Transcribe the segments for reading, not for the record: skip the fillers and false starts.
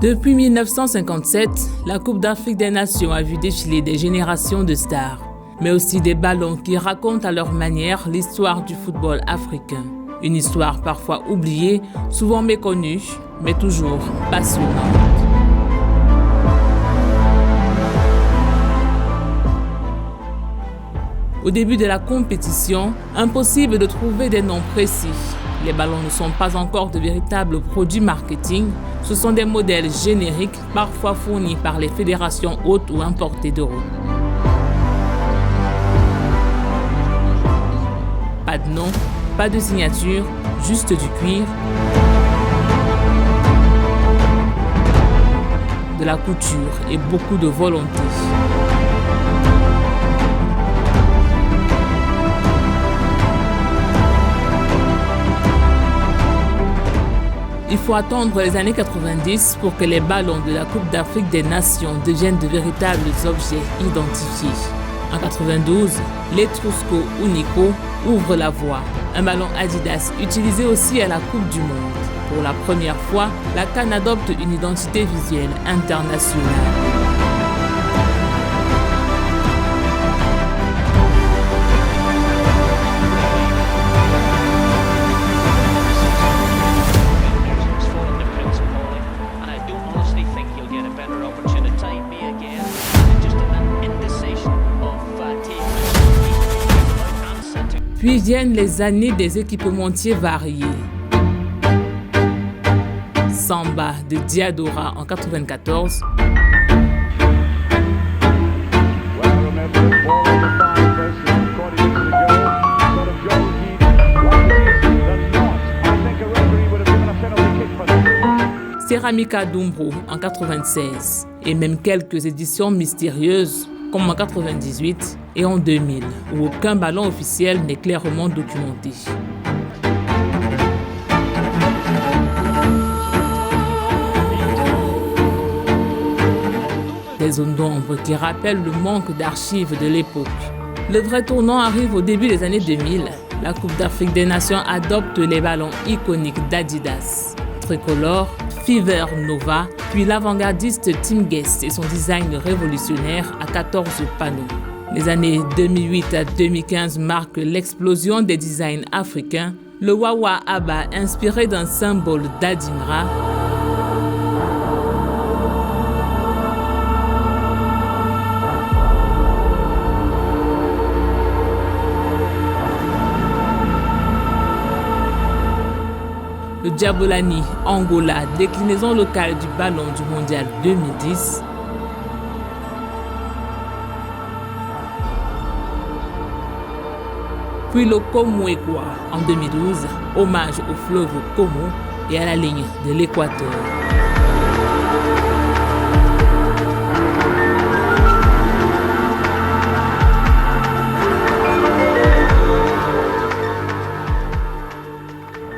Depuis 1957, la Coupe d'Afrique des Nations a vu défiler des générations de stars, mais aussi des ballons qui racontent à leur manière l'histoire du football africain. Une histoire parfois oubliée, souvent méconnue, mais toujours passionnante. Au début de la compétition, impossible de trouver des noms précis. Les ballons ne sont pas encore de véritables produits marketing, ce sont des modèles génériques, parfois fournis par les fédérations hôtes ou importés d'Europe. Pas de nom, pas de signature, juste du cuir, de la couture et beaucoup de volonté. Il faut attendre les années 90 pour que les ballons de la Coupe d'Afrique des Nations deviennent de véritables objets identifiés. En 92, l'Etrusco Unico ouvre la voie. Un ballon Adidas utilisé aussi à la Coupe du Monde. Pour la première fois, la CAN adopte une identité visuelle internationale. Puis viennent les années des équipementiers variés. Samba de Diadora en 1994. Ceramica d'Umbro en 1996. Et même quelques éditions mystérieuses comme en 1998 et en 2000, où aucun ballon officiel n'est clairement documenté. Des zones d'ombre qui rappellent le manque d'archives de l'époque. Le vrai tournant arrive au début des années 2000. La Coupe d'Afrique des Nations adopte les ballons iconiques d'Adidas. Tricolore, Fever Nova, puis l'avant-gardiste Tim Guest et son design révolutionnaire à 14 panneaux. Les années 2008 à 2015 marquent l'explosion des designs africains. Le Wawa Aba, inspiré d'un symbole d'Adimra, le Djabolani Angola, déclinaison locale du ballon du mondial 2010. Puis le Komwekwa en 2012, hommage au fleuve Como et à la ligne de l'Équateur.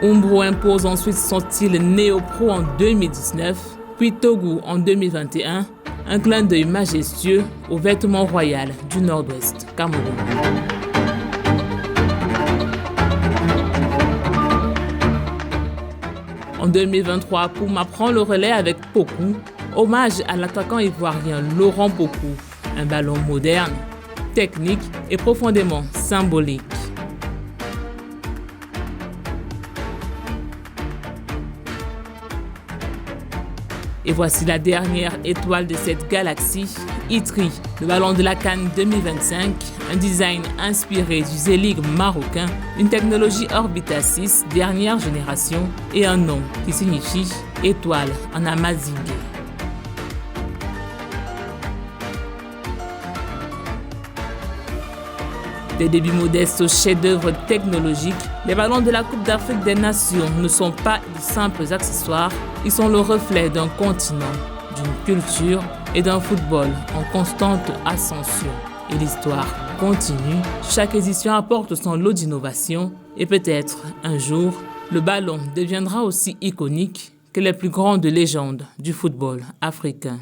Umbro impose ensuite son style néo-pro en 2019, puis Togo en 2021, un clin d'œil majestueux au vêtement royal du Nord-Ouest Cameroun. En 2023, Puma prend le relais avec Pokou, hommage à l'attaquant ivoirien Laurent Pokou, un ballon moderne, technique et profondément symbolique. Et voici la dernière étoile de cette galaxie, Itri, le ballon de la CAN 2025, un design inspiré du Zelig marocain, une technologie Orbita 6 dernière génération et un nom qui signifie étoile en amazigh. Des débuts modestes aux chefs-d'œuvre technologiques, les ballons de la Coupe d'Afrique des Nations ne sont pas de simples accessoires, ils sont le reflet d'un continent, d'une culture et d'un football en constante ascension. Et l'histoire continue, chaque édition apporte son lot d'innovation et peut-être un jour, le ballon deviendra aussi iconique que les plus grandes légendes du football africain.